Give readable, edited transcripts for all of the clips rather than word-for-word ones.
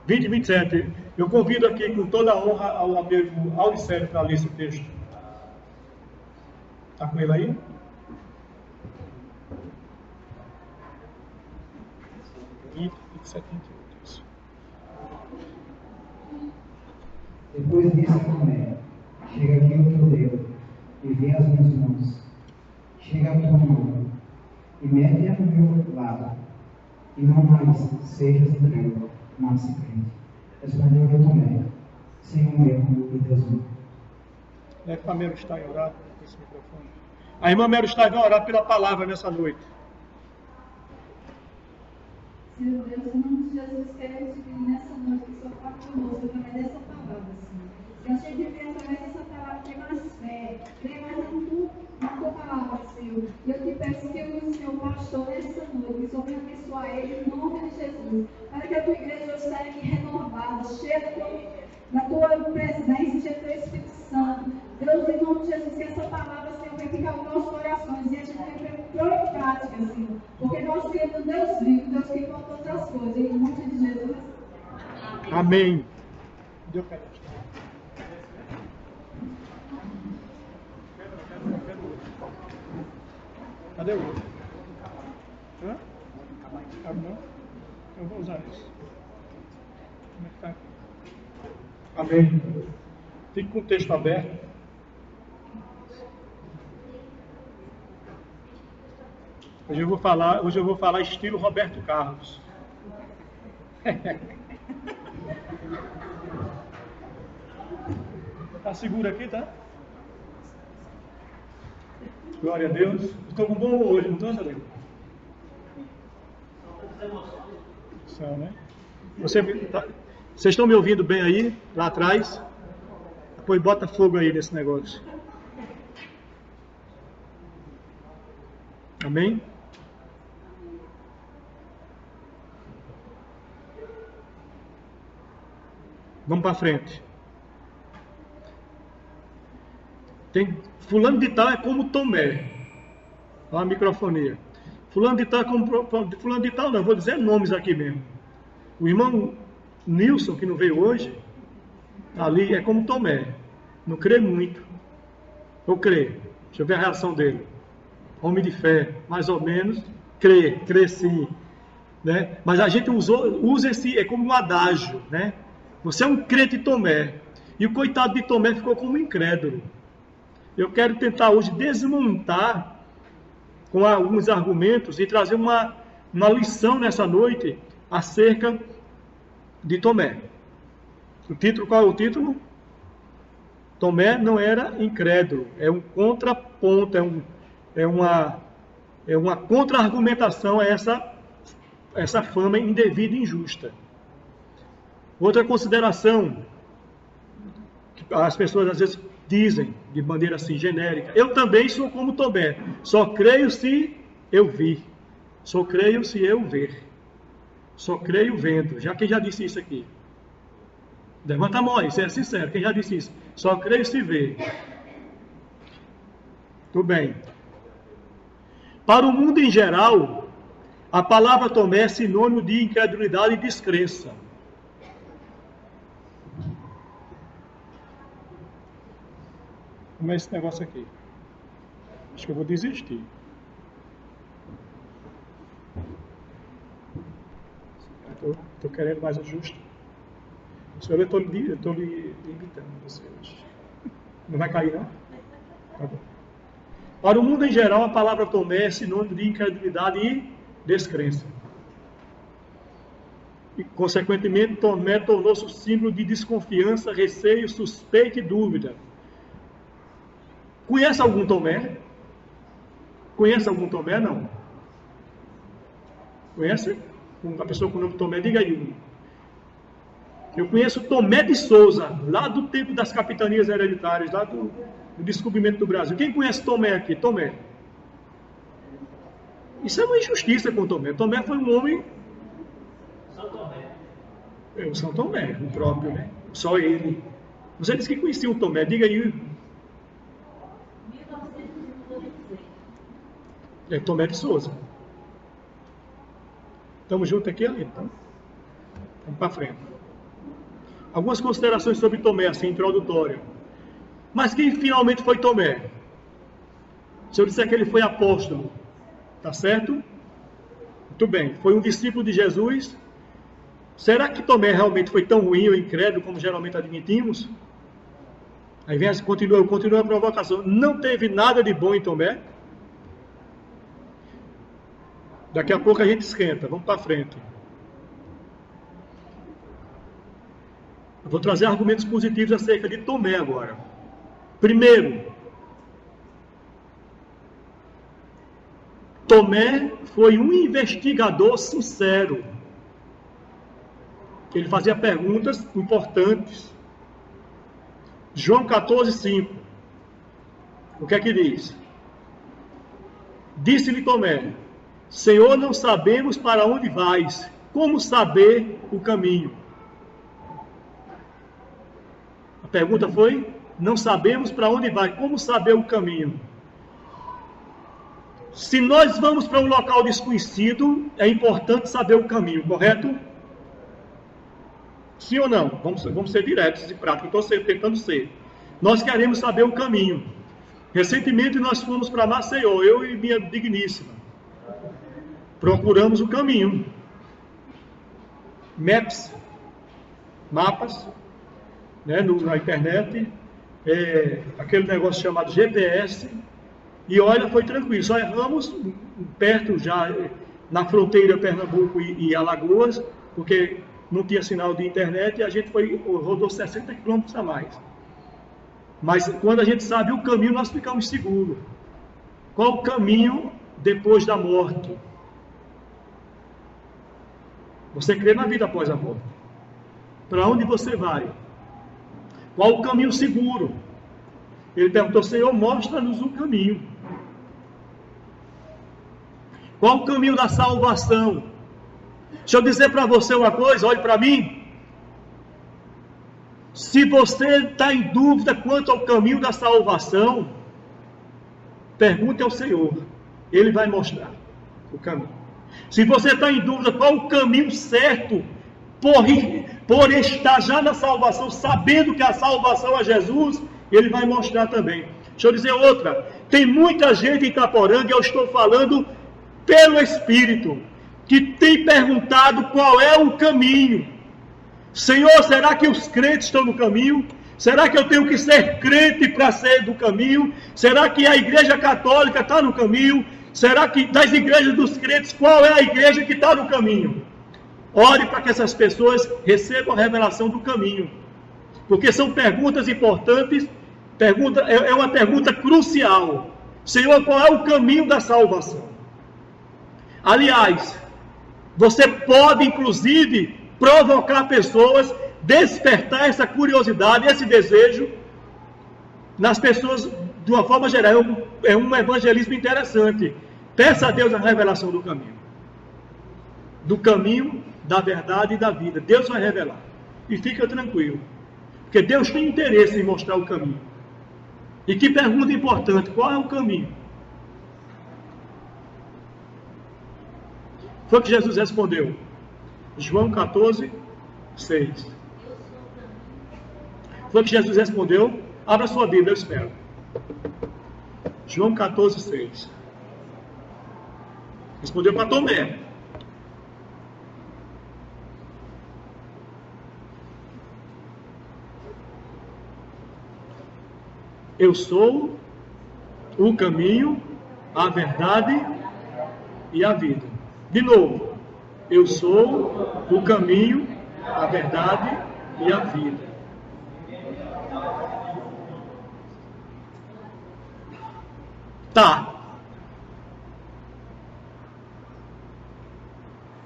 20 e 27. Eu convido aqui com toda a honra ao amigo Auricélio para ler esse texto. Está com ele aí? Depois disse Tomé: chega aqui o teu dedo, e vê as minhas mãos. Chega a tua mão, e mete-a no meu lado, e não mais sejas incrédulo, mas crente. Respondeu Tomé: Senhor meu e Deus meu. Leve para a Mero Stein orar com esse microfone. A irmã Mero Stein vai orar pela palavra nessa noite. Senhor Deus, em nome de Jesus, quero te pedir nessa noite que o Senhor fale conosco através dessa palavra, Senhor. Que a gente venha através dessa palavra ter mais fé, ter mais na tua palavra, Senhor. E eu te peço que o Senhor pastor nessa noite, que o Senhor venha abençoar ele em nome de Jesus. Para que a tua igreja hoje esteja aqui renovada, cheia da tua presença, cheia do teu Espírito Santo. Deus, em nome de Jesus, que essa palavra, Senhor, venha ficar nos nossos corações e a gente venha pôr em prática, Senhor. Porque nós cremos no Deus vivo, Deus que pode todas as coisas. Em nome de Jesus. Amém. Cadê o outro? Hã? Cabe não? Eu vou usar isso. Como é que tá aqui? Amém. Fique com o texto aberto. Hoje eu vou falar estilo Roberto Carlos. Tá seguro aqui, tá? Glória a Deus. Estou com bom humor hoje, não estou, Zé? São, né? Vocês estão me ouvindo bem aí, lá atrás? Depois bota fogo aí nesse negócio. Amém? Vamos para frente. Fulano de tal é como Tomé. Olha a microfonia. Fulano de tal é como... Fulano de tal não, vou dizer nomes aqui mesmo. O irmão Nilson, que não veio hoje, ali é como Tomé. Não crê muito. Ou crê? Deixa eu ver a reação dele. Homem de fé, mais ou menos. Crê sim. Né? Mas a gente usa esse, é como um adágio, né? Você é um crente Tomé. E o coitado de Tomé ficou como incrédulo. Eu quero tentar hoje desmontar com alguns argumentos e trazer uma lição nessa noite acerca de Tomé. Qual é o título? Tomé não era incrédulo. É um contraponto, é uma contra-argumentação a essa fama indevida e injusta. Outra consideração que as pessoas às vezes dizem de maneira assim genérica: eu também sou como Tomé, só creio se eu vir, só creio se eu ver, só creio vendo. Quem já disse isso aqui? Levanta a mão aí, seja sincero, quem já disse isso? Só creio se ver. Tudo bem. Para o mundo em geral, a palavra Tomé é sinônimo de incredulidade e descrença. Como é esse negócio aqui? Acho que eu vou desistir. Estou querendo mais ajuste. Senhor, eu estou lhe limitando você hoje. Não vai cair, não? Tá bom. Para o mundo em geral, a palavra Tomé é sinônimo de incredulidade e descrença. E, consequentemente, Tomé tornou-se o símbolo de desconfiança, receio, suspeita e dúvida. Conhece algum Tomé? Conhece algum Tomé? Não. Conhece? Uma pessoa com o nome Tomé? Diga aí. Eu conheço Tomé de Souza, lá do tempo das capitanias hereditárias, lá do descobrimento do Brasil. Quem conhece Tomé aqui? Tomé. Isso é uma injustiça com Tomé. Tomé foi um homem... São Tomé. O São Tomé, o próprio, né? Só ele. Você disse que conhecia o Tomé. Diga aí. É Tomé de Souza. Estamos juntos aqui ali, então. Vamos para frente. Algumas considerações sobre Tomé, assim, introdutória. Mas quem finalmente foi Tomé? Se eu disser que ele foi apóstolo, tá certo? Muito bem, foi um discípulo de Jesus. Será que Tomé realmente foi tão ruim ou incrédulo como geralmente admitimos? Aí vem, continua a provocação. Não teve nada de bom em Tomé? Daqui a pouco a gente esquenta, vamos para frente. Eu vou trazer argumentos positivos acerca de Tomé agora. Primeiro, Tomé foi um investigador sincero. Ele fazia perguntas importantes. João 14:5. O que é que diz? Disse-lhe Tomé: Senhor, não sabemos para onde vais. Como saber o caminho? A pergunta foi: não sabemos para onde vai. Como saber o caminho? Se nós vamos para um local desconhecido, é importante saber o caminho, correto? Sim ou não? Vamos ser diretos e práticos. Estou tentando ser. Nós queremos saber o caminho. Recentemente nós fomos para Maceió, eu e minha digníssima. Procuramos o caminho. Mapas, né, na internet, aquele negócio chamado GPS. E olha, foi tranquilo. Só erramos perto já, na fronteira Pernambuco e Alagoas, porque não tinha sinal de internet e a gente rodou 60 quilômetros a mais. Mas quando a gente sabe o caminho, nós ficamos seguros. Qual o caminho depois da morte? Você crê na vida após a morte? Para onde você vai? Qual o caminho seguro? Ele perguntou: Senhor, mostra-nos o caminho. Qual o caminho da salvação? Deixa eu dizer para você uma coisa, olhe para mim. Se você está em dúvida quanto ao caminho da salvação, pergunte ao Senhor. Ele vai mostrar o caminho. Se você está em dúvida qual o caminho certo, por estar já na salvação, sabendo que a salvação é Jesus, Ele vai mostrar também. Deixa eu dizer outra. Tem muita gente em Itaporanga, eu estou falando pelo Espírito, que tem perguntado qual é o caminho. Senhor, será que os crentes estão no caminho? Será que eu tenho que ser crente para ser do caminho? Será que a igreja católica está no caminho? Será que das igrejas dos crentes, qual é a igreja que está no caminho? Ore para que essas pessoas recebam a revelação do caminho. Porque são perguntas importantes, é uma pergunta crucial. Senhor, qual é o caminho da salvação? Aliás, você pode inclusive provocar pessoas, despertar essa curiosidade, esse desejo nas pessoas de uma forma geral. É um evangelismo interessante. Peça a Deus a revelação do caminho. Do caminho, da verdade e da vida. Deus vai revelar. E fica tranquilo. Porque Deus tem interesse em mostrar o caminho. E que pergunta importante: qual é o caminho? Foi o que Jesus respondeu. João 14:6. Foi o que Jesus respondeu. Abra sua Bíblia, eu espero. João 14:6. Respondeu para Tomé. Eu sou o caminho, a verdade e a vida. De novo. Eu sou o caminho, a verdade e a vida. Tá.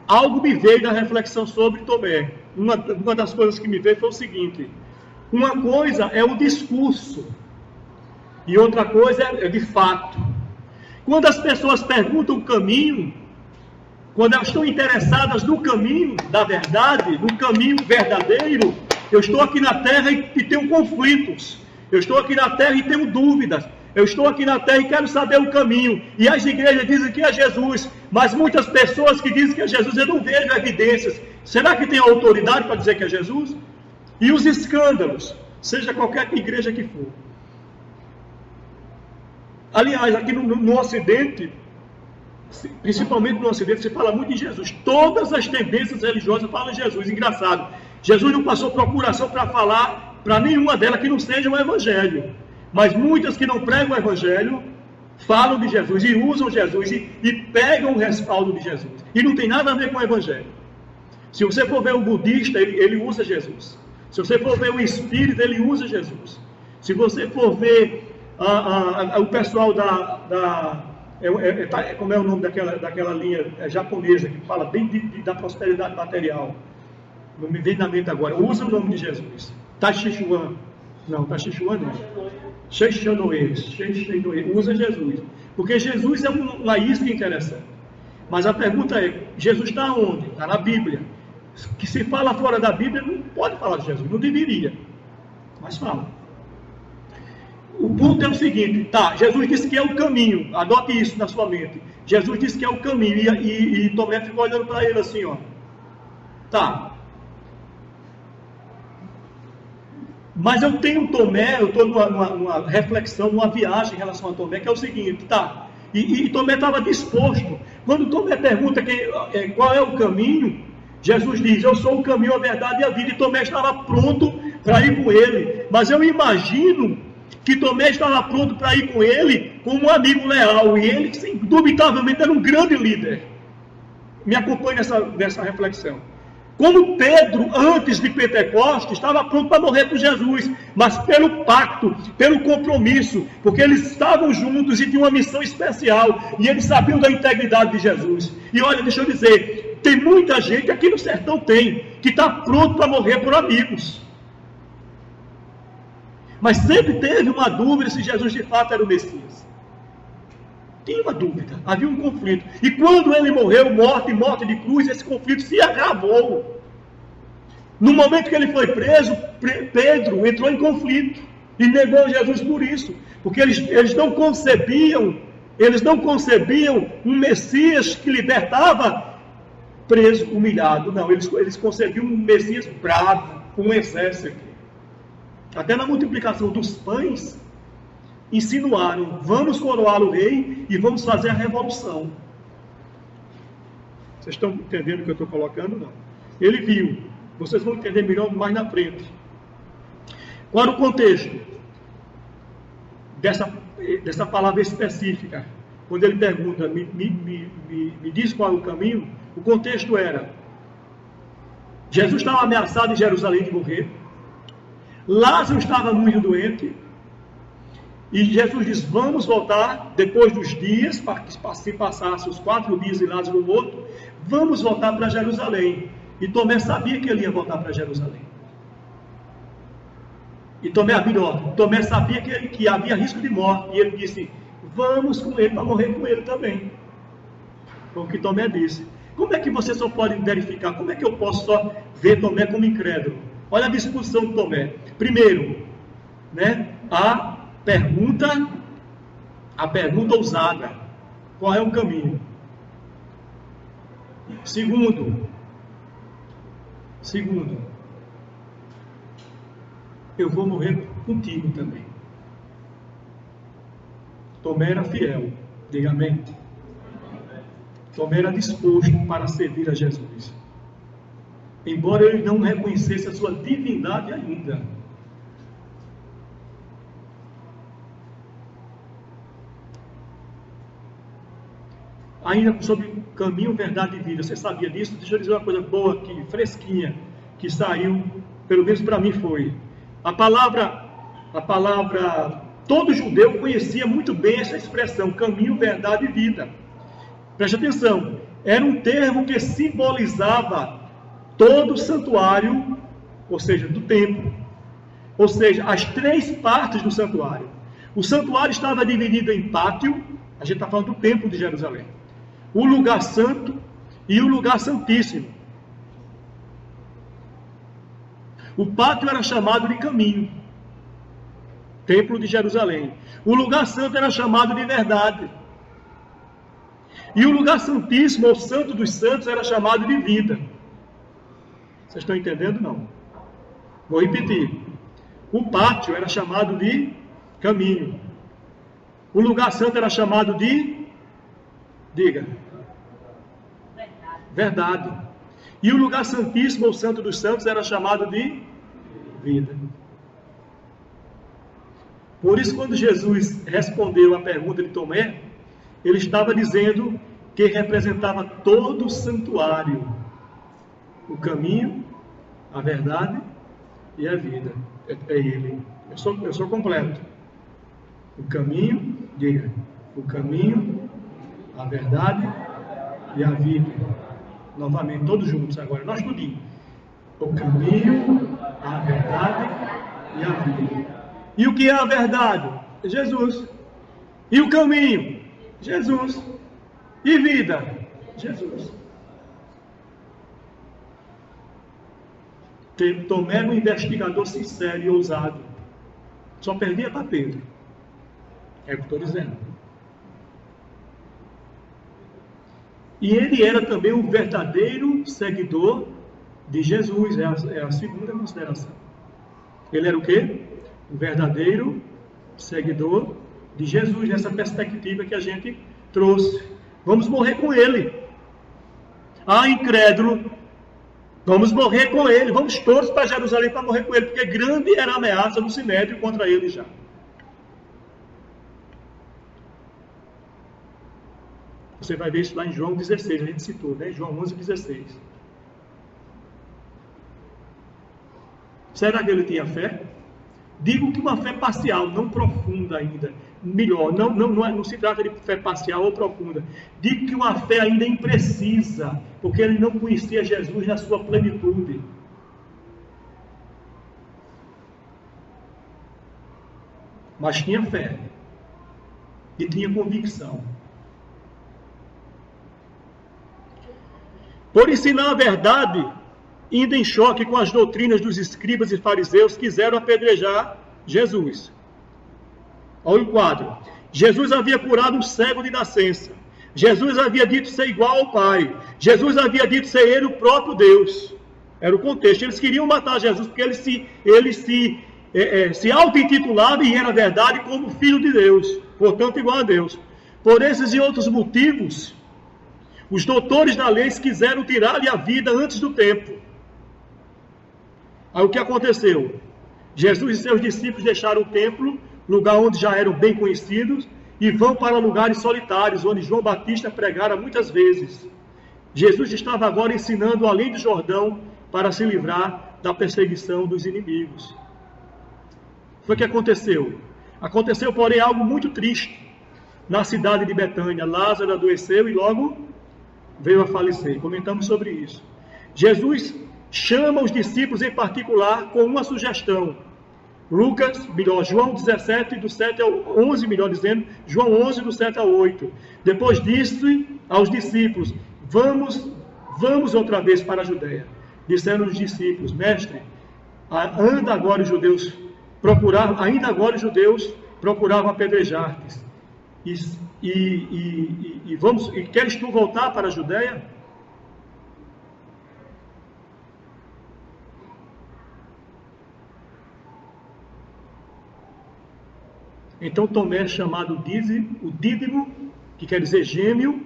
Algo me veio da reflexão sobre Tomé. Uma das coisas que me veio foi o seguinte: uma coisa é o discurso e outra coisa é de fato. Quando as pessoas perguntam o caminho, quando elas estão interessadas no caminho da verdade, no caminho verdadeiro, eu estou aqui na terra e tenho conflitos. Eu estou aqui na terra e tenho dúvidas. Eu estou aqui na terra e quero saber o caminho. E as igrejas dizem que é Jesus, mas muitas pessoas que dizem que é Jesus, eu não vejo evidências. Será que tem autoridade para dizer que é Jesus? E os escândalos, seja qualquer igreja que for. Aliás, aqui no Ocidente, principalmente no Ocidente, se fala muito em Jesus. Todas as tendências religiosas falam em Jesus. Engraçado. Jesus não passou procuração para falar para nenhuma delas que não seja o Evangelho. Mas muitas que não pregam o Evangelho falam de Jesus e usam Jesus e pegam o respaldo de Jesus. E não tem nada a ver com o Evangelho. Se você for ver o budista, ele usa Jesus. Se você for ver o espírita, ele usa Jesus. Se você for ver o pessoal como é o nome daquela linha japonesa que fala bem da prosperidade material, não me vem na mente agora, usa o nome de Jesus. Tachichuan, não, Tachichuan não, Sheixanoe, usa Jesus, porque Jesus é uma isca interessante. Mas a pergunta é, Jesus está onde? Está na Bíblia. Que se fala fora da Bíblia, não pode falar de Jesus, não deveria, mas fala. O ponto é o seguinte, tá, Jesus disse que é o caminho, adote isso na sua mente. Jesus disse que é o caminho, e Tomé ficou olhando para ele assim, ó. Tá. Mas eu tenho Tomé, eu estou numa reflexão, numa viagem em relação a Tomé, que é o seguinte, tá. E Tomé estava disposto. Quando Tomé pergunta qual é o caminho, Jesus diz, eu sou o caminho, a verdade e a vida. E Tomé estava pronto para ir com ele. Mas eu imagino que Tomé estava pronto para ir com ele como um amigo leal, e ele, indubitavelmente, era um grande líder. Me acompanhe nessa reflexão. Como Pedro, antes de Pentecostes, estava pronto para morrer por Jesus, mas pelo pacto, pelo compromisso, porque eles estavam juntos e tinham uma missão especial, e eles sabiam da integridade de Jesus. E olha, deixa eu dizer, tem muita gente aqui no sertão que está pronto para morrer por amigos. Mas sempre teve uma dúvida se Jesus de fato era o Messias. Tinha uma dúvida, havia um conflito. E quando ele morreu, morte de cruz, esse conflito se agravou. No momento que ele foi preso, Pedro entrou em conflito e negou Jesus por isso. Porque eles não concebiam um Messias que libertava preso, humilhado. Não, eles concebiam um Messias bravo, com um exército. Até na multiplicação dos pães, insinuaram, vamos coroá-lo rei e vamos fazer a revolução. Vocês estão entendendo o que eu estou colocando? Não. Ele viu, vocês vão entender melhor mais na frente. Qual era o contexto dessa palavra específica? Quando ele pergunta, me diz qual é o caminho, o contexto era, Jesus estava ameaçado em Jerusalém de morrer, Lázaro estava muito doente, e Jesus diz, vamos voltar, depois dos dias, para que se passasse os 4 dias de Lázaro morto, vamos voltar para Jerusalém. E Tomé sabia que ele ia voltar para Jerusalém. E Tomé sabia que havia risco de morte, e ele disse, vamos com ele, para morrer com ele também. Foi o que Tomé disse. Como é que você só pode verificar? Como é que eu posso só ver Tomé como incrédulo? Olha a disposição de Tomé. Primeiro, a pergunta ousada. Qual é o caminho? Segundo, eu vou morrer contigo também. Tomé era fiel. Diga amém. Tomé era disposto para servir a Jesus. Embora ele não reconhecesse a sua divindade ainda. Ainda sobre caminho, verdade e vida. Você sabia disso? Deixa eu dizer uma coisa boa aqui, fresquinha, que saiu, pelo menos para mim foi. A palavra, todo judeu conhecia muito bem essa expressão, caminho, verdade e vida. Preste atenção, era um termo que simbolizava todo o santuário, ou seja, do templo. Ou seja, as 3 partes do santuário. O santuário estava dividido em pátio, a gente está falando do templo de Jerusalém. O lugar santo e o lugar santíssimo. O pátio era chamado de caminho, templo de Jerusalém. O lugar santo era chamado de verdade. E o lugar santíssimo, ou santo dos santos, era chamado de vida. Vocês estão entendendo? Não. Vou repetir. O pátio era chamado de caminho. O lugar santo era chamado de, diga, verdade. E o lugar santíssimo, ou santo dos santos, era chamado de vida. Por isso, quando Jesus respondeu à pergunta de Tomé, ele estava dizendo que representava todo o santuário, o caminho, a verdade e a vida. É ele. Eu sou completo. O caminho, diga, o caminho, a verdade e a vida. Novamente, todos juntos agora, nós tudinho. O caminho, a verdade e a vida. E o que é a verdade? Jesus. E o caminho? Jesus. E vida? Jesus. Tomé era um investigador sincero e ousado. Só perdia para Pedro. É o que estou dizendo. E ele era também um verdadeiro seguidor de Jesus. É a segunda consideração. Ele era o quê? Um verdadeiro seguidor de Jesus. Nessa perspectiva que a gente trouxe. Vamos morrer com ele. Ah, incrédulo. Vamos morrer com ele. Vamos todos para Jerusalém para morrer com ele. Porque grande era a ameaça do Sinédrio contra ele já. Você vai ver isso lá em João 16, a gente citou, né? João 11:16. Será que ele tinha fé? Digo que uma fé parcial, não profunda ainda. Melhor, não se trata de fé parcial ou profunda. Digo que uma fé ainda imprecisa, porque ele não conhecia Jesus na sua plenitude. Mas tinha fé. E tinha convicção. Por ensinar a verdade, indo em choque com as doutrinas dos escribas e fariseus, quiseram apedrejar Jesus. Olha o quadro. Jesus havia curado um cego de nascença. Jesus havia dito ser igual ao Pai. Jesus havia dito ser ele o próprio Deus. Era o contexto. Eles queriam matar Jesus porque ele se auto-intitulava e era verdade como filho de Deus. Portanto, igual a Deus. Por esses e outros motivos, os doutores da lei quiseram tirar-lhe a vida antes do tempo. Aí o que aconteceu? Jesus e seus discípulos deixaram o templo, lugar onde já eram bem conhecidos, e vão para lugares solitários, onde João Batista pregara muitas vezes. Jesus estava agora ensinando além do Jordão para se livrar da perseguição dos inimigos. Foi o que aconteceu. Aconteceu, porém, algo muito triste na cidade de Betânia. Lázaro adoeceu e logo veio a falecer. Comentamos sobre isso. Jesus chama os discípulos em particular com uma sugestão. João 17, do 7 ao 11, melhor dizendo, João 11, do 7 ao 8. Depois disse aos discípulos, vamos outra vez para a Judeia. Disseram os discípulos, mestre, ainda agora os judeus procuravam apedrejar-te. E queres tu voltar para a Judeia? Então Tomé, chamado o Dídimo, que quer dizer gêmeo,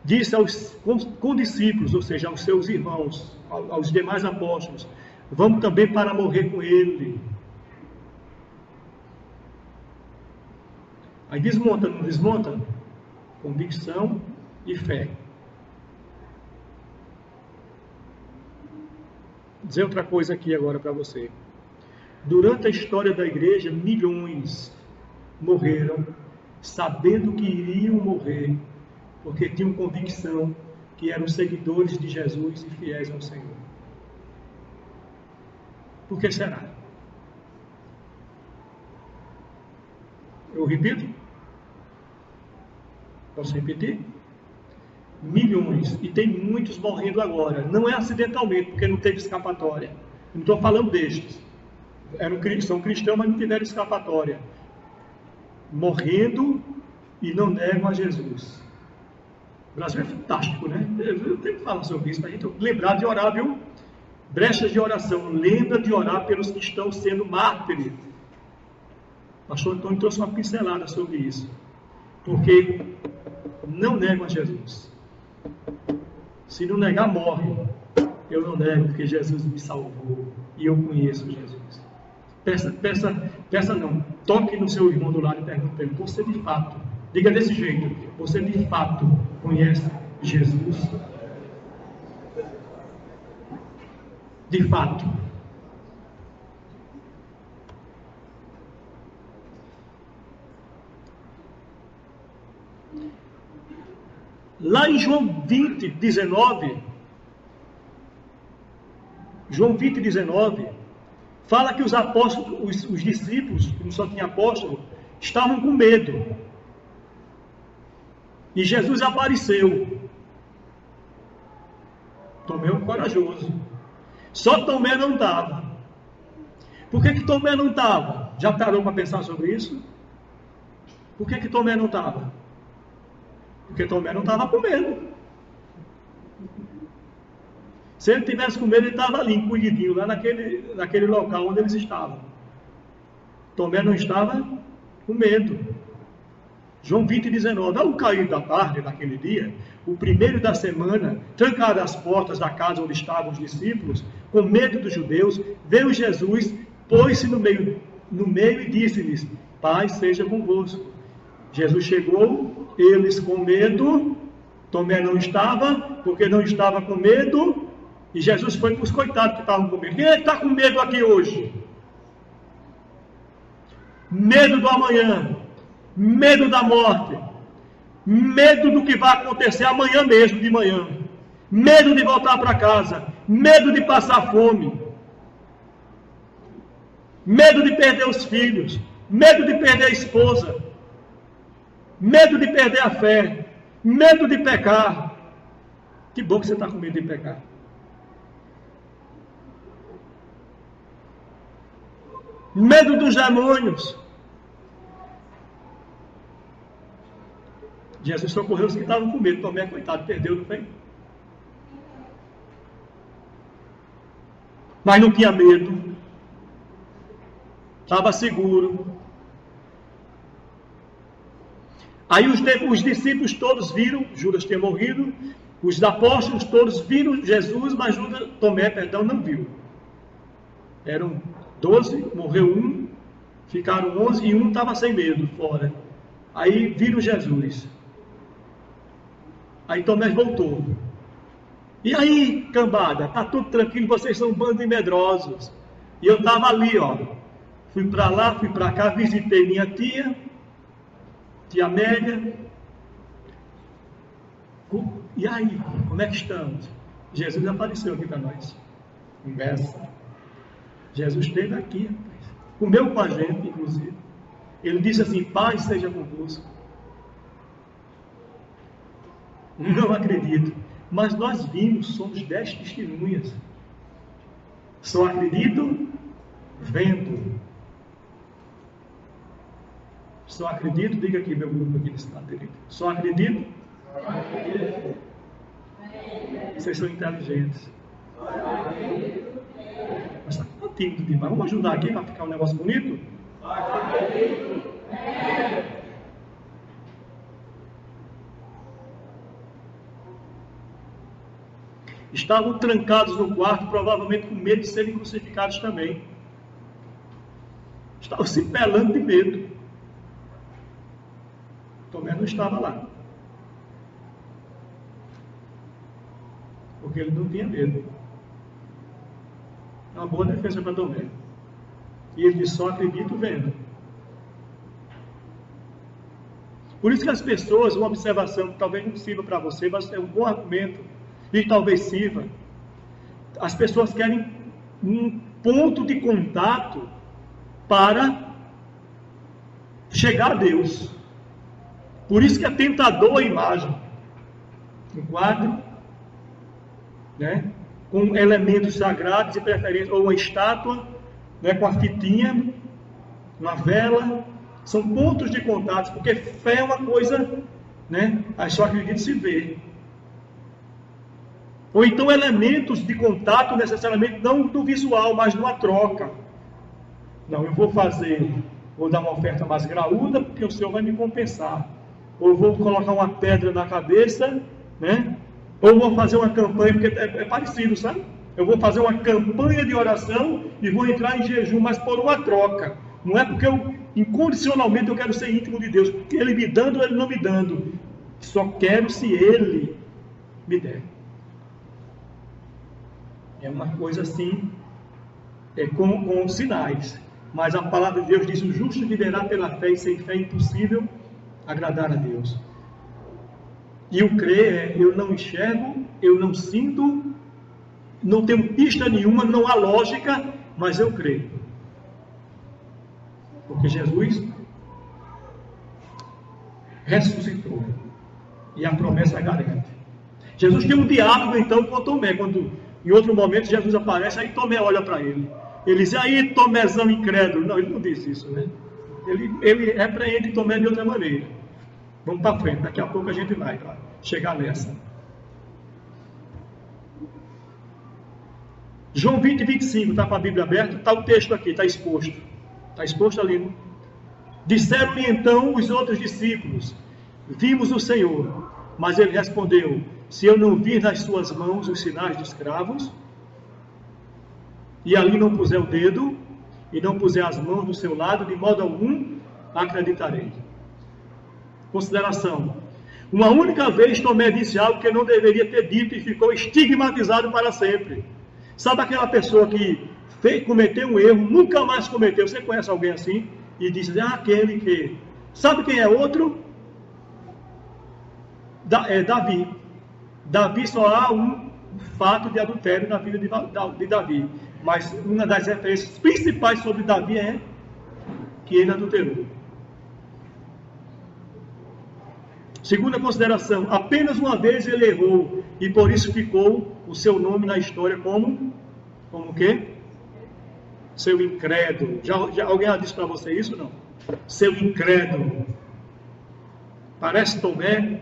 disse aos condiscípulos, ou seja, aos seus irmãos, aos demais apóstolos, vamos também para morrer com ele. Aí desmonta, não desmonta? Convicção e fé. Vou dizer outra coisa aqui agora para você. Durante a história da igreja, milhões morreram sabendo que iriam morrer, porque tinham convicção que eram seguidores de Jesus e fiéis ao Senhor. Por que será? Eu repito? Posso repetir? Milhões, e tem muitos morrendo agora. Não é acidentalmente, porque não teve escapatória. Não estou falando destes. São cristãos, mas não tiveram escapatória. Morrendo e não negam a Jesus. O Brasil é fantástico, né? Eu tenho que falar sobre isso, para a gente lembrar de orar, viu? Brechas de oração. Lembra de orar pelos que estão sendo mártires. O pastor Antônio trouxe uma pincelada sobre isso. Porque não negam a Jesus. Se não negar, morre. Eu não nego, porque Jesus me salvou. E eu conheço Jesus. Peça não. Toque no seu irmão do lado e pergunte: você de fato, diga desse jeito, você de fato conhece Jesus? De fato. Lá em João 20, 19, fala que os apóstolos, os discípulos, que não só tinha apóstolo, estavam com medo. E Jesus apareceu. Tomé é um corajoso. Só Tomé não estava. Por que Tomé não estava? Já parou para pensar sobre isso? Por que Tomé não estava? Porque Tomé não estava com medo. Se ele tivesse com medo, ele estava ali, encolhidinho, lá naquele local onde eles estavam. Tomé não estava com medo. João 20, 19. Ao cair da tarde daquele dia, o primeiro da semana, trancadas as portas da casa onde estavam os discípulos, com medo dos judeus, veio Jesus, pôs-se no meio e disse-lhes: paz seja convosco. Jesus chegou, eles com medo, Tomé não estava, porque não estava com medo, e Jesus foi para os coitados que estavam com medo. Quem é que está com medo aqui hoje? Medo do amanhã, medo da morte, medo do que vai acontecer amanhã mesmo, de manhã, medo de voltar para casa, medo de passar fome, medo de perder os filhos, medo de perder a esposa, medo de perder a fé, medo de pecar. Que bom que você está com medo de pecar. Medo dos demônios. Jesus socorreu os que estavam com medo. Tomé, coitado, perdeu, não foi? Mas não tinha medo. Estava seguro. Aí os discípulos todos viram, Judas tinha morrido, os apóstolos todos viram Jesus, mas Tomé, não viu. Eram 12, morreu um, ficaram 11 e um estava sem medo, fora. Aí viram Jesus. Aí Tomé voltou. E aí, cambada, tá tudo tranquilo, vocês são um bando de medrosos. E eu estava ali, ó. Fui para lá, fui para cá, visitei minha tia Amélia. E aí, como é que estamos? Jesus apareceu aqui para nós. Conversa. Jesus esteve aqui, rapaz. Comeu com a gente, inclusive. Ele disse assim: paz seja convosco. Não acredito. Mas nós vimos, somos 10 testemunhas. Só acredito vendo. Só acredito, diga aqui meu grupo aqui desse satélite. Só acredito. Vocês são inteligentes. Mas está tímido demais. Vamos ajudar aqui para ficar um negócio bonito? Estavam trancados no quarto, provavelmente com medo de serem crucificados também. Estavam se pelando de medo. Tomé não estava lá. Porque ele não tinha medo. É uma boa defesa para Tomé. E ele disse: só acredito vendo. Por isso que as pessoas, uma observação que talvez não sirva para você, mas é um bom argumento, e talvez sirva. As pessoas querem um ponto de contato para chegar a Deus. Por isso que é tentador a imagem. Um quadro, né, com elementos sagrados e preferência, ou uma estátua, né, com a fitinha, uma vela. São pontos de contato, porque fé é uma coisa, né, aí só acredita se ver. Ou então elementos de contato necessariamente não no visual, mas numa troca. Não, eu vou dar uma oferta mais graúda porque o Senhor vai me compensar. Ou vou colocar uma pedra na cabeça, né? Ou vou fazer uma campanha, porque é parecido, sabe? Eu vou fazer uma campanha de oração e vou entrar em jejum, mas por uma troca. Não é porque incondicionalmente eu quero ser íntimo de Deus, porque Ele me dando ou Ele não me dando. Só quero se Ele me der. É uma coisa assim, com sinais. Mas a palavra de Deus diz: o justo viverá pela fé, e sem fé é impossível agradar a Deus. E o crer é: eu não enxergo, eu não sinto, não tenho pista nenhuma, não há lógica, mas eu creio. Porque Jesus ressuscitou. E a promessa garante. Jesus tem um diálogo então com Tomé, quando em outro momento Jesus aparece, aí Tomé olha para ele. Ele diz: aí Tomézão incrédulo. Não, ele não disse isso, né? Ele repreende Tomé de outra maneira. Vamos para frente, daqui a pouco a gente vai chegar nessa. João 20, 25, está com a Bíblia aberta, está o texto aqui, está exposto. Está exposto ali, né? Disseram-lhe então os outros discípulos: vimos o Senhor. Mas ele respondeu: se eu não vir nas suas mãos os sinais de escravos, e ali não puser o dedo, e não puser as mãos do seu lado, de modo algum acreditarei. Consideração: uma única vez Tomé disse algo que não deveria ter dito e ficou estigmatizado para sempre. Sabe aquela pessoa que cometeu um erro, nunca mais cometeu? Você conhece alguém assim? E diz: aquele que... Sabe quem é outro? Davi. Davi, só há um fato de adultério na vida de Davi. Mas uma das referências principais sobre Davi é que ele adulterou. Segunda consideração: apenas uma vez ele errou, e por isso ficou o seu nome na história como o quê? Seu incrédulo. Alguém já disse para você isso? Não. Seu incrédulo. Parece Tomé.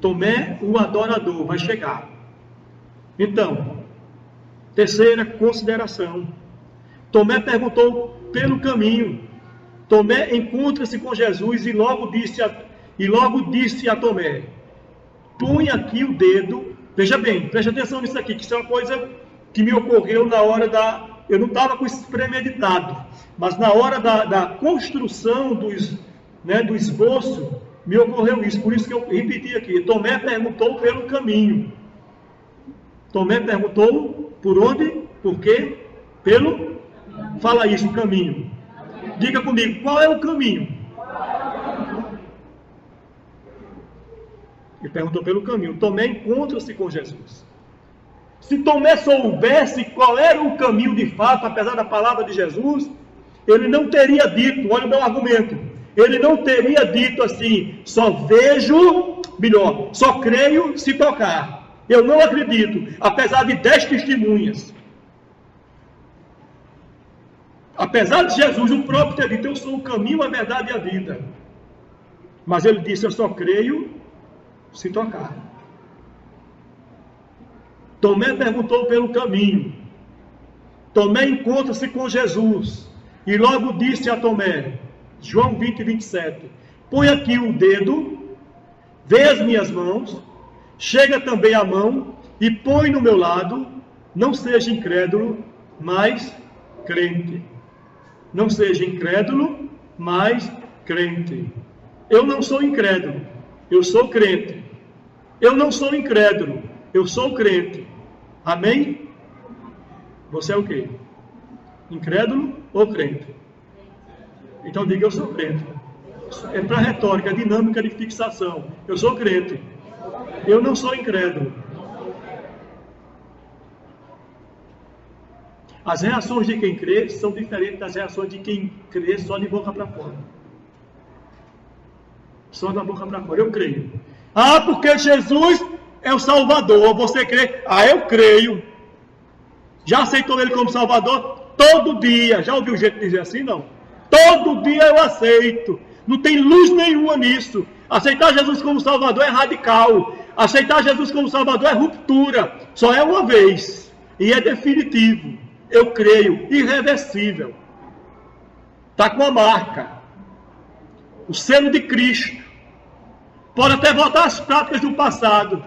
Tomé, o adorador, vai chegar. Então, terceira consideração: Tomé perguntou pelo caminho. Tomé encontra-se com Jesus e logo disse a Tomé: põe aqui o dedo. Veja bem, preste atenção nisso aqui, que isso é uma coisa que me ocorreu na hora eu não estava com isso premeditado, mas na hora da construção do esboço, me ocorreu isso, por isso que eu repeti aqui. Tomé perguntou pelo caminho. Tomé perguntou por onde? Por quê? Fala isso, o caminho. Diga comigo, qual é o caminho? Ele perguntou pelo caminho. Tomé encontra-se com Jesus. Se Tomé soubesse qual era o caminho de fato, apesar da palavra de Jesus, ele não teria dito, olha o meu argumento, ele não teria dito assim: só creio se tocar. Eu não acredito, apesar de 10 testemunhas. Apesar de Jesus, o próprio ter dito: eu sou o caminho, a verdade e a vida. Mas ele disse: eu só creio se tocar. Tomé perguntou pelo caminho. Tomé encontra-se com Jesus. E logo disse a Tomé, João 20, 27, põe aqui o dedo, vê as minhas mãos, chega também a mão e põe no meu lado. Não seja incrédulo, mas crente. Não seja incrédulo, mas crente. Eu não sou incrédulo, eu sou crente. Eu não sou incrédulo, eu sou crente. Amém? Você é o quê? Incrédulo ou crente? Então diga: eu sou crente. É para retórica, dinâmica de fixação. Eu sou crente. Eu não sou incrédulo. As reações de quem crê são diferentes das reações de quem crê só de boca para fora. Só da boca para fora. Eu creio. Porque Jesus é o Salvador. Você crê? Eu creio. Já aceitou Ele como Salvador? Todo dia. Já ouviu gente dizer assim? Não. Todo dia eu aceito. Não tem luz nenhuma nisso. Aceitar Jesus como Salvador é radical. Aceitar Jesus como Salvador é ruptura. Só é uma vez. E é definitivo. Eu creio. Irreversível. Está com a marca. O selo de Cristo. Pode até voltar às práticas do passado.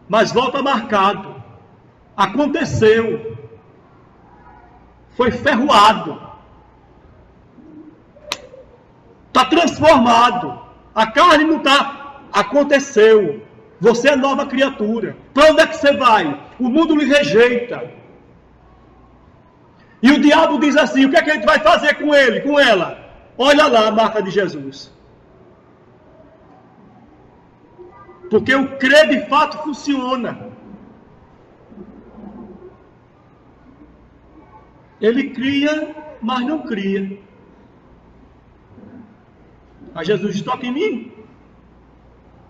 Mas volta marcado. Aconteceu. Foi ferroado. Está transformado. A carne não está. Aconteceu. Você é nova criatura. Para onde é que você vai? O mundo lhe rejeita. E o diabo diz assim: o que é que a gente vai fazer com ele, com ela? Olha lá a marca de Jesus. Porque o crer de fato funciona. Ele cria, mas não cria. Aí Jesus diz: toca em mim.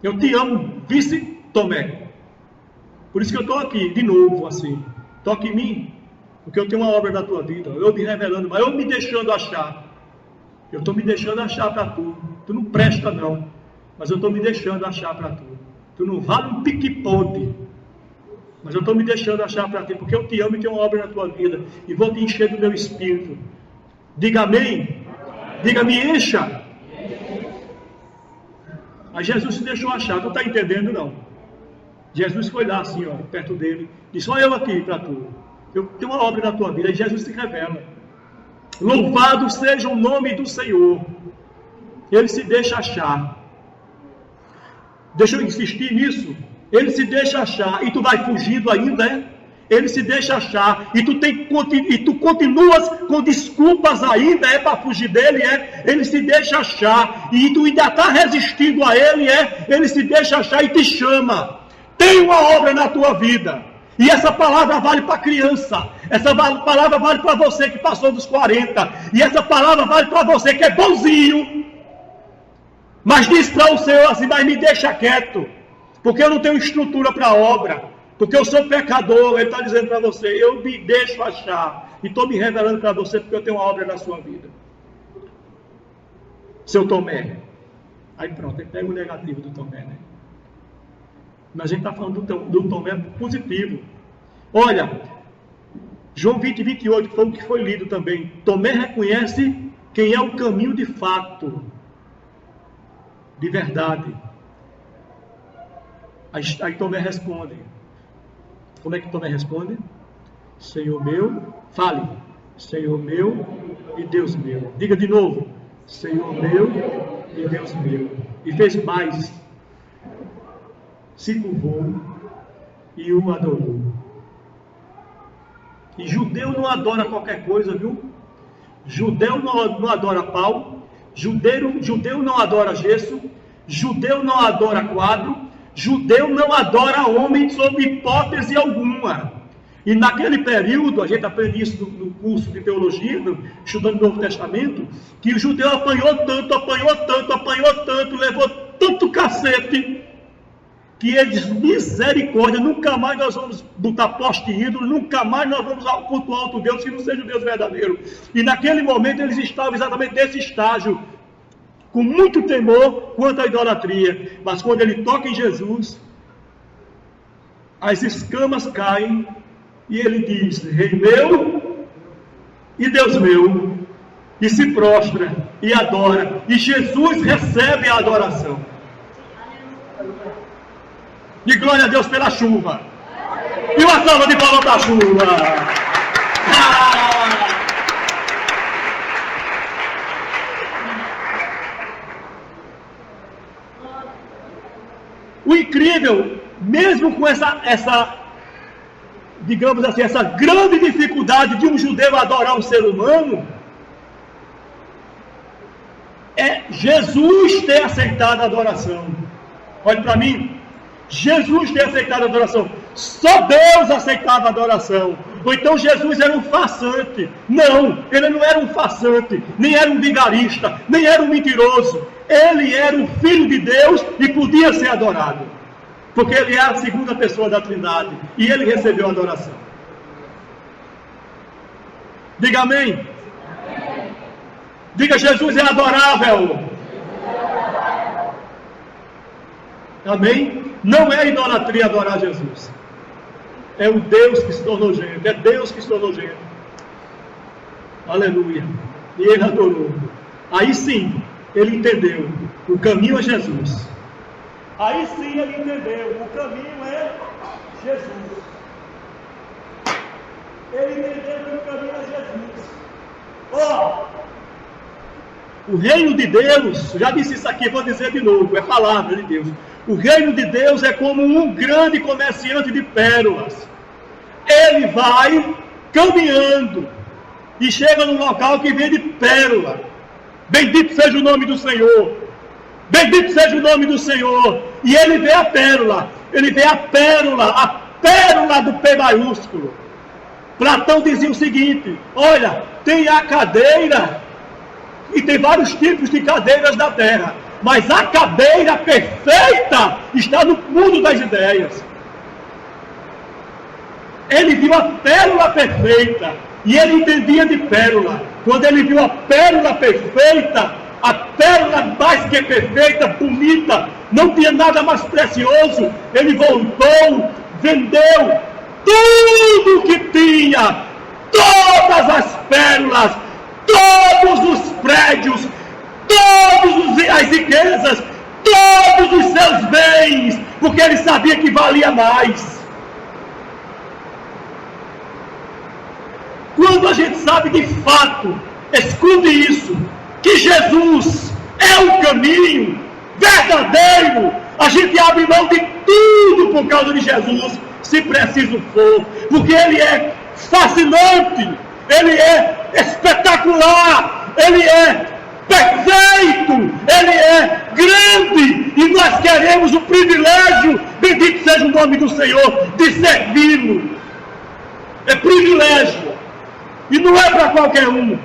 Eu te amo, vice Tomé. Por isso que eu estou aqui, de novo, assim. Toca em mim, porque eu tenho uma obra na tua vida. Eu me revelando, mas eu me deixando achar. Eu estou me deixando achar para tu. Tu não presta não, mas eu estou me deixando achar para tu. Tu não vale um pique-ponte, mas eu estou me deixando achar para ti, porque eu te amo e tenho uma obra na tua vida. E vou te encher do meu espírito. Diga amém. Diga, me encha. Aí Jesus se deixou achar. Tu está entendendo não? Jesus foi lá assim, ó, perto dele. Disse: olha eu aqui para tu. Eu tenho uma obra na tua vida. E Jesus se revela. Louvado seja o nome do Senhor. Ele se deixa achar. Deixa eu insistir nisso. Ele se deixa achar. E tu vai fugindo ainda, é? Ele se deixa achar. E tu continuas com desculpas ainda, é? Para fugir dele, é? Ele se deixa achar. E tu ainda está resistindo a ele, é? Ele se deixa achar e te chama. Tem uma obra na tua vida. E essa palavra vale para criança. Essa palavra vale para você que passou dos 40. E essa palavra vale para você que é bonzinho. Mas diz para o Senhor assim: mas me deixa quieto. Porque eu não tenho estrutura para a obra. Porque eu sou pecador. Ele está dizendo para você: eu me deixo achar. E estou me revelando para você porque eu tenho uma obra na sua vida. Seu Tomé. Aí pronto, ele pega o negativo do Tomé, né? Mas a gente está falando do Tomé positivo. Olha, João 20, 28 foi o que foi lido também. Tomé reconhece quem é o caminho de fato, de verdade. Aí Tomé responde. Como é que Tomé responde? Senhor meu, fale. Senhor meu e Deus meu. Diga de novo. Senhor meu e Deus meu. E fez mais. Se curvou e o adorou. E judeu não adora qualquer coisa, viu? Judeu não adora pau. Judeu não adora gesso. Judeu não adora quadro. Judeu não adora homem sob hipótese alguma. E naquele período, a gente aprende isso no curso de teologia, estudando o Novo Testamento, que o judeu apanhou tanto, levou tanto cacete, que eles, misericórdia, nunca mais nós vamos botar poste ídolo, nunca mais nós vamos cultuar outro Deus que não seja o Deus verdadeiro. E naquele momento eles estavam exatamente nesse estágio, com muito temor quanto à idolatria. Mas quando ele toca em Jesus, as escamas caem, e ele diz: Rei meu e Deus meu, e se prostra e adora, e Jesus recebe a adoração. E glória a Deus pela chuva. E uma salva de palmas para a chuva. O incrível, mesmo com essa, digamos assim, essa grande dificuldade de um judeu adorar um ser humano, é Jesus ter aceitado a adoração. Olhe para mim. Jesus ter aceitado a adoração. Só Deus aceitava a adoração. Ou então Jesus era um farsante. Não, ele não era um farsante, nem era um vigarista, nem era um mentiroso. Ele era o Filho de Deus e podia ser adorado, porque ele é a segunda pessoa da Trindade, e ele recebeu a adoração. Diga amém. Diga: Jesus é adorável. Amém? Não é idolatria adorar Jesus. É o Deus que se tornou gente. É Deus que se tornou gente. Aleluia. E ele adorou. Aí sim, ele entendeu. O caminho é Jesus. Aí sim ele entendeu. O caminho é Jesus. Ele entendeu que o caminho é Jesus. O reino de Deus, já disse isso aqui, vou dizer de novo, é palavra de Deus. O reino de Deus é como um grande comerciante de pérolas. Ele vai caminhando e chega num local que vende pérola. Bendito seja o nome do Senhor. Bendito seja o nome do Senhor. E ele vê a pérola. Ele vê a pérola do P maiúsculo. Platão dizia o seguinte: olha, tem a cadeira, e tem vários tipos de cadeiras da terra, mas a cadeira perfeita está no mundo das ideias. Ele viu a pérola perfeita, e ele entendia de pérola. Quando ele viu a pérola perfeita, a pérola mais que perfeita, bonita, não tinha nada mais precioso, ele voltou, vendeu tudo que tinha, todas as pérolas, todos os prédios, todas as riquezas, todos os seus bens, porque ele sabia que valia mais. Quando a gente sabe de fato, escute isso, que Jesus é o caminho verdadeiro, a gente abre mão de tudo por causa de Jesus, se preciso for, porque ele é fascinante, ele é espetacular, ele é perfeito, ele é grande, e nós queremos o privilégio, bendito seja o nome do Senhor, de servi-lo. É privilégio, e não é para qualquer um,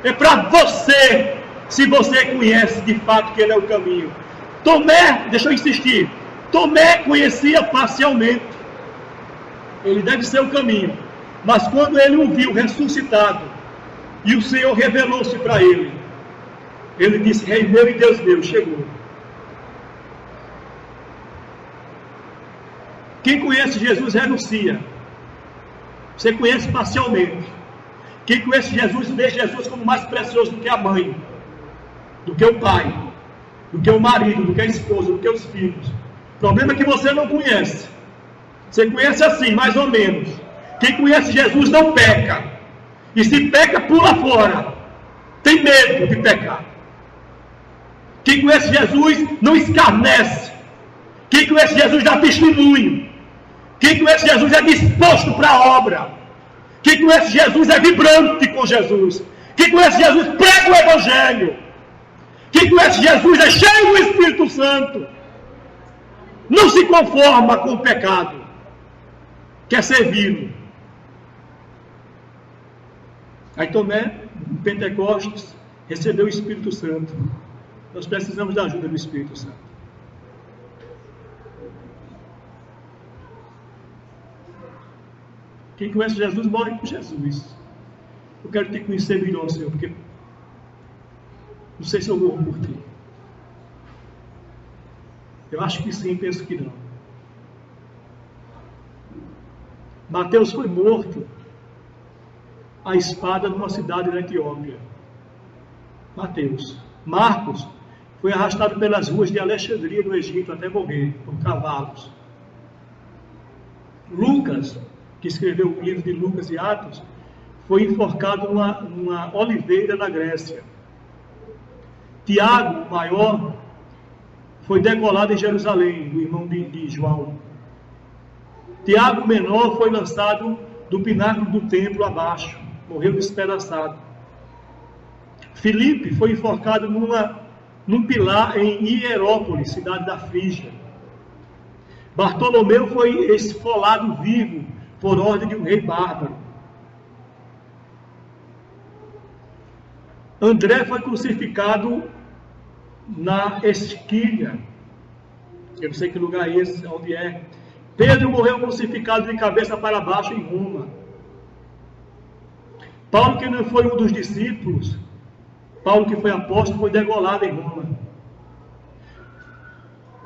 é para você, se você conhece de fato que ele é o caminho. Tomé, deixa eu insistir, Tomé conhecia parcialmente, ele deve ser o caminho, mas quando ele o viu ressuscitado, e o Senhor revelou-se para ele, ele disse: Rei meu e Deus meu, chegou. Quem conhece Jesus renuncia. Você conhece parcialmente. Quem conhece Jesus vê Jesus como mais precioso do que a mãe, do que o pai, do que o marido, do que a esposa, do que os filhos. O problema é que você não conhece. Você conhece assim, mais ou menos. Quem conhece Jesus não peca. E se peca, pula fora. Tem medo de pecar. Quem conhece Jesus não escarnece. Quem conhece Jesus dá testemunho. Quem conhece Jesus é disposto para a obra. Quem conhece Jesus é vibrante com Jesus. Quem conhece Jesus prega o Evangelho. Quem conhece Jesus é cheio do Espírito Santo. Não se conforma com o pecado. Quer servi-lo. Aí Tomé, em Pentecostes, recebeu o Espírito Santo. Nós precisamos da ajuda do Espírito Santo. Quem conhece Jesus, morre com Jesus. Eu quero te conhecer melhor, Senhor, porque não sei se eu morro por ti. Eu acho que sim, penso que não. Mateus foi morto à espada numa cidade da Etiópia. Mateus. Marcos foi arrastado pelas ruas de Alexandria, no Egito, até morrer por cavalos. Lucas, que escreveu o livro de Lucas e Atos, foi enforcado numa oliveira na Grécia. Tiago, o maior, foi degolado em Jerusalém, o irmão de João. Tiago, o menor, foi lançado do pináculo do templo abaixo, morreu despedaçado. Filipe foi enforcado num pilar em Hierópolis, cidade da Frígia. Bartolomeu foi esfolado vivo por ordem de um rei bárbaro. André foi crucificado na Esquilha. Eu não sei que lugar é esse, onde é. Pedro morreu crucificado de cabeça para baixo em Roma. Paulo, que não foi um dos discípulos, Paulo, que foi apóstolo, foi degolado em Roma.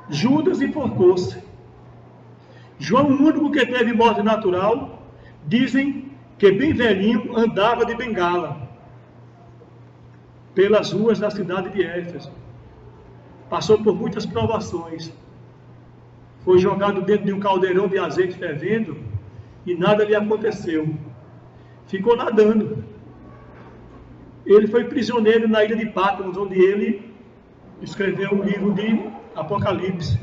Judas enforcou-se. João, o único que teve morte natural, dizem que bem velhinho andava de bengala pelas ruas da cidade de Éfeso. Passou por muitas provações. Foi jogado dentro de um caldeirão de azeite fervendo e nada lhe aconteceu. Ficou nadando. Ele foi prisioneiro na ilha de Patmos, onde ele escreveu o livro de Apocalipse.